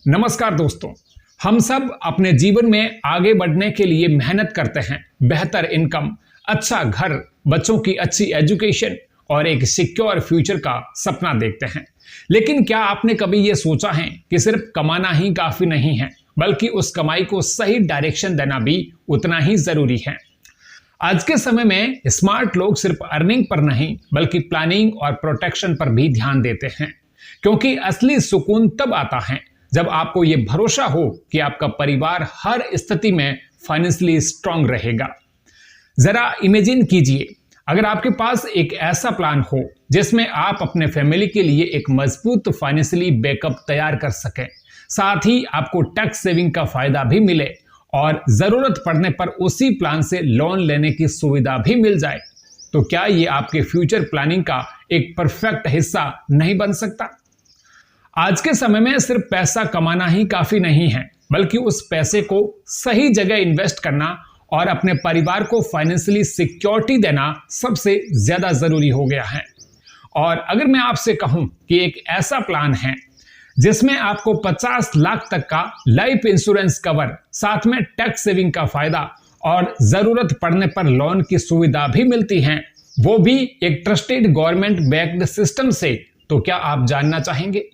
नमस्कार दोस्तों, हम सब अपने जीवन में आगे बढ़ने के लिए मेहनत करते हैं। बेहतर इनकम, अच्छा घर, बच्चों की अच्छी एजुकेशन और एक सिक्योर फ्यूचर का सपना देखते हैं। लेकिन क्या आपने कभी ये सोचा है कि सिर्फ कमाना ही काफी नहीं है, बल्कि उस कमाई को सही डायरेक्शन देना भी उतना ही जरूरी है। आज के समय में स्मार्ट लोग सिर्फ अर्निंग पर नहीं, बल्कि प्लानिंग और प्रोटेक्शन पर भी ध्यान देते हैं, क्योंकि असली सुकून तब आता है जब आपको यह भरोसा हो कि आपका परिवार हर स्थिति में फाइनेंशियली स्ट्रांग रहेगा। जरा इमेजिन कीजिए, अगर आपके पास एक ऐसा प्लान हो जिसमें आप अपने फैमिली के लिए एक मजबूत फाइनेंशियली बैकअप तैयार कर सकें, साथ ही आपको टैक्स सेविंग का फायदा भी मिले और जरूरत पड़ने पर उसी प्लान से लोन लेने की सुविधा भी मिल जाए, तो क्या ये आपके फ्यूचर प्लानिंग का एक परफेक्ट हिस्सा नहीं बन सकता? आज के समय में सिर्फ पैसा कमाना ही काफी नहीं है, बल्कि उस पैसे को सही जगह इन्वेस्ट करना और अपने परिवार को फाइनेंशियली सिक्योरिटी देना सबसे ज्यादा जरूरी हो गया है। और अगर मैं आपसे कहूं कि एक ऐसा प्लान है जिसमें आपको 50 लाख तक का लाइफ इंश्योरेंस कवर, साथ में टैक्स सेविंग का फायदा और जरूरत पड़ने पर लोन की सुविधा भी मिलती है, वो भी एक ट्रस्टेड गवर्नमेंट बैक्ड सिस्टम से, तो क्या आप जानना चाहेंगे?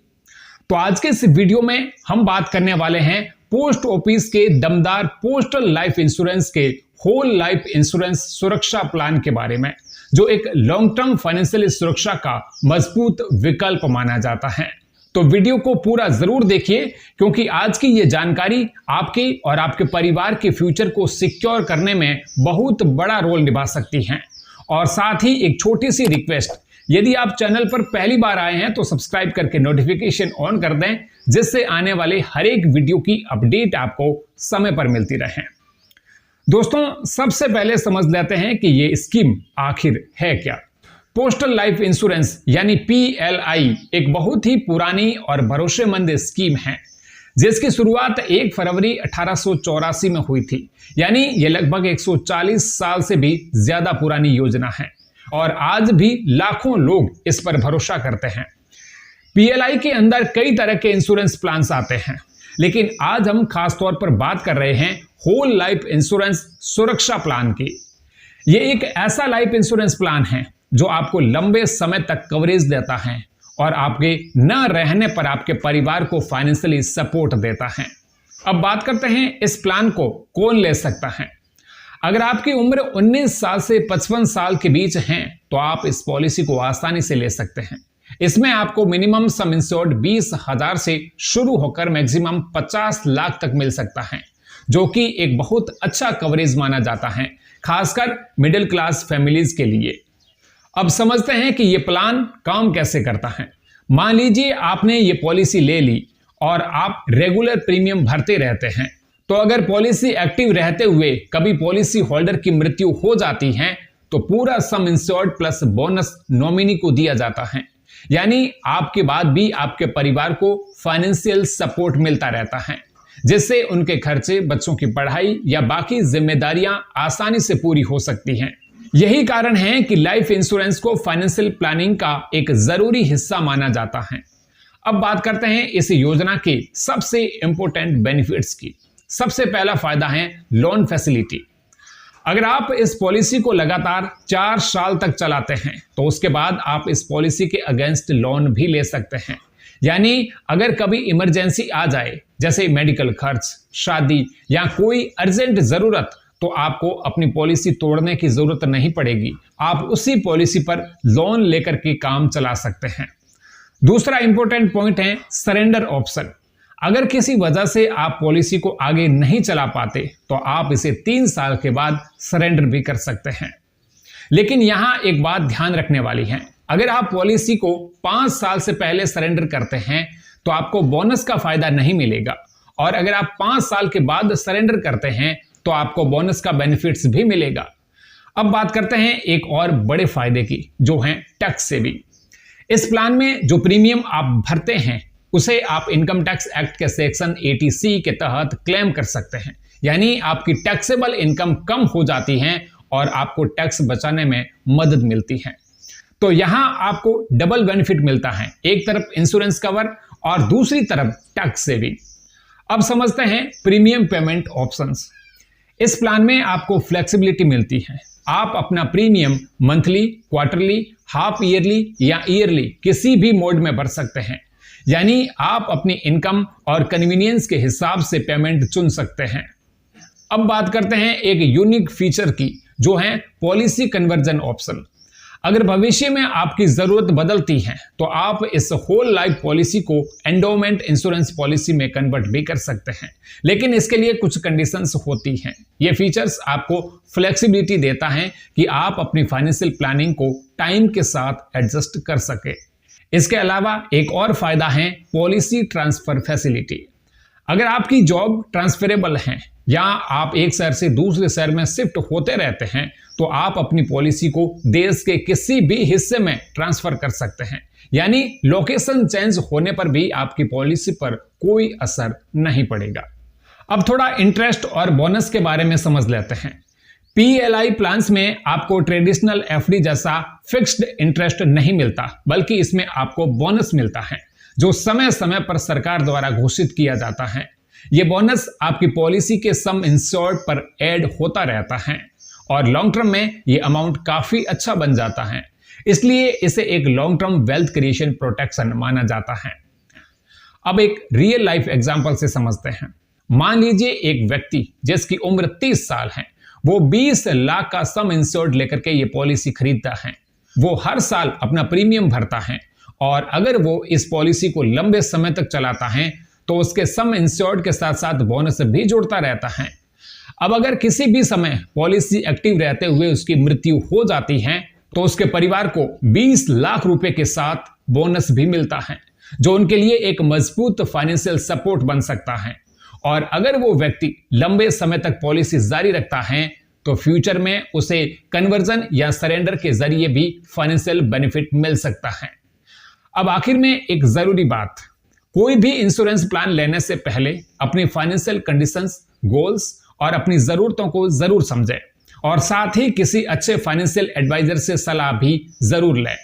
तो आज के इस वीडियो में हम बात करने वाले हैं पोस्ट ऑफिस के दमदार पोस्टल लाइफ इंश्योरेंस के होल लाइफ इंश्योरेंस सुरक्षा प्लान के बारे में, जो एक लॉन्ग टर्म फाइनेंशियल सुरक्षा का मजबूत विकल्प माना जाता है। तो वीडियो को पूरा जरूर देखिए, क्योंकि आज की ये जानकारी आपके और आपके परिवार के फ्यूचर को सिक्योर करने में बहुत बड़ा रोल निभा सकती है। और साथ ही एक छोटी सी रिक्वेस्ट, यदि आप चैनल पर पहली बार आए हैं तो सब्सक्राइब करके नोटिफिकेशन ऑन कर दें, जिससे आने वाले हर एक वीडियो की अपडेट आपको समय पर मिलती रहे। दोस्तों, सबसे पहले समझ लेते हैं कि ये स्कीम आखिर है क्या। पोस्टल लाइफ इंश्योरेंस यानी PLI एक बहुत ही पुरानी और भरोसेमंद स्कीम है, जिसकी शुरुआत 1 फरवरी 1884 में हुई थी। यानी ये लगभग 140 साल से भी ज्यादा पुरानी योजना है और आज भी लाखों लोग इस पर भरोसा करते हैं। PLI के अंदर कई तरह के इंश्योरेंस प्लान्स आते हैं, लेकिन आज हम खास तौर पर बात कर रहे हैं होल लाइफ इंश्योरेंस सुरक्षा प्लान की। ये एक ऐसा लाइफ इंश्योरेंस प्लान है जो आपको लंबे समय तक कवरेज देता है और आपके न रहने पर आपके परिवार को फाइनेंशियली सपोर्ट देता है। अब बात करते हैं इस प्लान को कौन ले सकता है। अगर आपकी उम्र 19 साल से 55 साल के बीच है तो आप इस पॉलिसी को आसानी से ले सकते हैं। इसमें आपको मिनिमम सम इंश्योर्ड 20,000 से शुरू होकर मैक्सिमम 50 लाख तक मिल सकता है, जो कि एक बहुत अच्छा कवरेज माना जाता है, खासकर मिडिल क्लास फैमिलीज के लिए। अब समझते हैं कि यह प्लान काम कैसे करता है। मान लीजिए आपने ये पॉलिसी ले ली और आप रेगुलर प्रीमियम भरते रहते हैं, तो अगर पॉलिसी एक्टिव रहते हुए कभी पॉलिसी होल्डर की मृत्यु हो जाती है तो पूरा सम इंश्योर्ड प्लस बोनस नॉमिनी को दिया जाता है। यानी आपके बाद भी आपके परिवार को फाइनेंशियल सपोर्ट मिलता रहता है, जिससे उनके खर्चे, बच्चों की पढ़ाई या बाकी जिम्मेदारियां आसानी से पूरी हो सकती हैं। यही कारण है कि लाइफ इंश्योरेंस को फाइनेंशियल प्लानिंग का एक जरूरी हिस्सा माना जाता है। अब बात करते हैं इस योजना के सबसे इंपॉर्टेंट बेनिफिट्स की। सबसे पहला फायदा है लोन फैसिलिटी। अगर आप इस पॉलिसी को लगातार 4 साल तक चलाते हैं तो उसके बाद आप इस पॉलिसी के अगेंस्ट लोन भी ले सकते हैं। यानी अगर कभी इमरजेंसी आ जाए, जैसे मेडिकल खर्च, शादी या कोई अर्जेंट जरूरत, तो आपको अपनी पॉलिसी तोड़ने की जरूरत नहीं पड़ेगी। आप उसी पॉलिसी पर लोन लेकर के काम चला सकते हैं। दूसरा इंपॉर्टेंट पॉइंट है सरेंडर ऑप्शन। अगर किसी वजह से आप पॉलिसी को आगे नहीं चला पाते तो आप इसे 3 साल के बाद सरेंडर भी कर सकते हैं। लेकिन यहां एक बात ध्यान रखने वाली है, अगर आप पॉलिसी को 5 साल से पहले सरेंडर करते हैं तो आपको बोनस का फायदा नहीं मिलेगा, और अगर आप 5 साल के बाद सरेंडर करते हैं तो आपको बोनस का बेनिफिट्स भी मिलेगा। अब बात करते हैं एक और बड़े फायदे की, जो है टैक्स सेविंग। इस प्लान में जो प्रीमियम आप भरते हैं उसे आप इनकम टैक्स एक्ट के सेक्शन 80C के तहत क्लेम कर सकते हैं। यानी आपकी टैक्सेबल इनकम कम हो जाती है और आपको टैक्स बचाने में मदद मिलती है। तो यहां आपको डबल बेनिफिट मिलता है, एक तरफ इंश्योरेंस कवर और दूसरी तरफ टैक्स सेविंग। अब समझते हैं प्रीमियम पेमेंट ऑप्शंस। इस प्लान में आपको फ्लेक्सिबिलिटी मिलती है। आप अपना premium monthly, quarterly, half yearly या ईयरली किसी भी मोड में भर सकते हैं। यानी आप अपनी इनकम और कन्वीनियंस के हिसाब से पेमेंट चुन सकते हैं। अब बात करते हैं एक यूनिक फीचर की, जो है पॉलिसी कन्वर्जन ऑप्शन। अगर भविष्य में आपकी जरूरत बदलती है तो आप इस होल लाइफ पॉलिसी को एंडोमेंट इंश्योरेंस पॉलिसी में कन्वर्ट भी कर सकते हैं, लेकिन इसके लिए कुछ कंडीशंस होती हैं। ये फीचर्स आपको फ्लेक्सिबिलिटी देता है कि आप अपनी फाइनेंशियल प्लानिंग को टाइम के साथ एडजस्ट कर सके। इसके अलावा एक और फायदा है पॉलिसी ट्रांसफर फैसिलिटी। अगर आपकी जॉब ट्रांसफरेबल है या आप एक शहर से दूसरे शहर में शिफ्ट होते रहते हैं तो आप अपनी पॉलिसी को देश के किसी भी हिस्से में ट्रांसफर कर सकते हैं। यानी लोकेशन चेंज होने पर भी आपकी पॉलिसी पर कोई असर नहीं पड़ेगा। अब थोड़ा इंटरेस्ट और बोनस के बारे में समझ लेते हैं। PLI प्लान्स में आपको ट्रेडिशनल FD जैसा फिक्स्ड इंटरेस्ट नहीं मिलता, बल्कि इसमें आपको बोनस मिलता है जो समय समय पर सरकार द्वारा घोषित किया जाता है। यह बोनस आपकी पॉलिसी के सम इंश्योर्ड पर ऐड होता रहता है और लॉन्ग टर्म में यह अमाउंट काफी अच्छा बन जाता है। इसलिए इसे एक long term wealth creation protection माना जाता है। अब एक रियल लाइफ एग्जांपल से समझते हैं। मान लीजिए एक व्यक्ति जिसकी उम्र 30 साल है, वो 20 लाख का सम इंश्योर्ड लेकर के ये पॉलिसी खरीदता है। वो हर साल अपना प्रीमियम भरता है और अगर वो इस पॉलिसी को लंबे समय तक चलाता है तो उसके सम इंश्योर्ड के साथ साथ बोनस भी जुड़ता रहता है। अब अगर किसी भी समय पॉलिसी एक्टिव रहते हुए उसकी मृत्यु हो जाती है तो उसके परिवार को 20 लाख रुपए के साथ बोनस भी मिलता है, जो उनके लिए एक मजबूत फाइनेंशियल सपोर्ट बन सकता है। और अगर वो व्यक्ति लंबे समय तक पॉलिसी जारी रखता है तो फ्यूचर में उसे कन्वर्जन या सरेंडर के जरिए भी फाइनेंशियल बेनिफिट मिल सकता है। अब आखिर में एक जरूरी बात, कोई भी इंश्योरेंस प्लान लेने से पहले अपनी फाइनेंशियल कंडीशंस, गोल्स और अपनी जरूरतों को जरूर समझें और साथ ही किसी अच्छे फाइनेंशियल एडवाइजर से सलाह भी जरूर लें।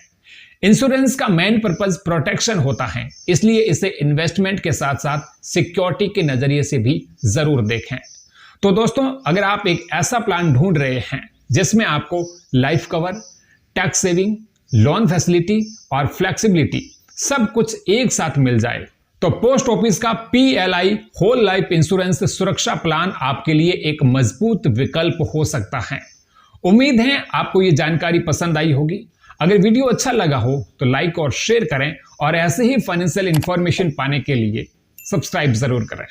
इंश्योरेंस का मेन पर्पस प्रोटेक्शन होता है, इसलिए इसे इन्वेस्टमेंट के साथ साथ सिक्योरिटी के नजरिए से भी जरूर देखें। तो दोस्तों, अगर आप एक ऐसा प्लान ढूंढ रहे हैं जिसमें आपको life cover, tax saving, loan facility और फ्लेक्सिबिलिटी सब कुछ एक साथ मिल जाए, तो पोस्ट ऑफिस का PLI होल लाइफ इंश्योरेंस सुरक्षा प्लान आपके लिए एक मजबूत विकल्प हो सकता है। उम्मीद है आपको ये जानकारी पसंद आई होगी। अगर वीडियो अच्छा लगा हो तो लाइक और शेयर करें और ऐसे ही फाइनेंशियल इंफॉर्मेशन पाने के लिए सब्सक्राइब जरूर करें।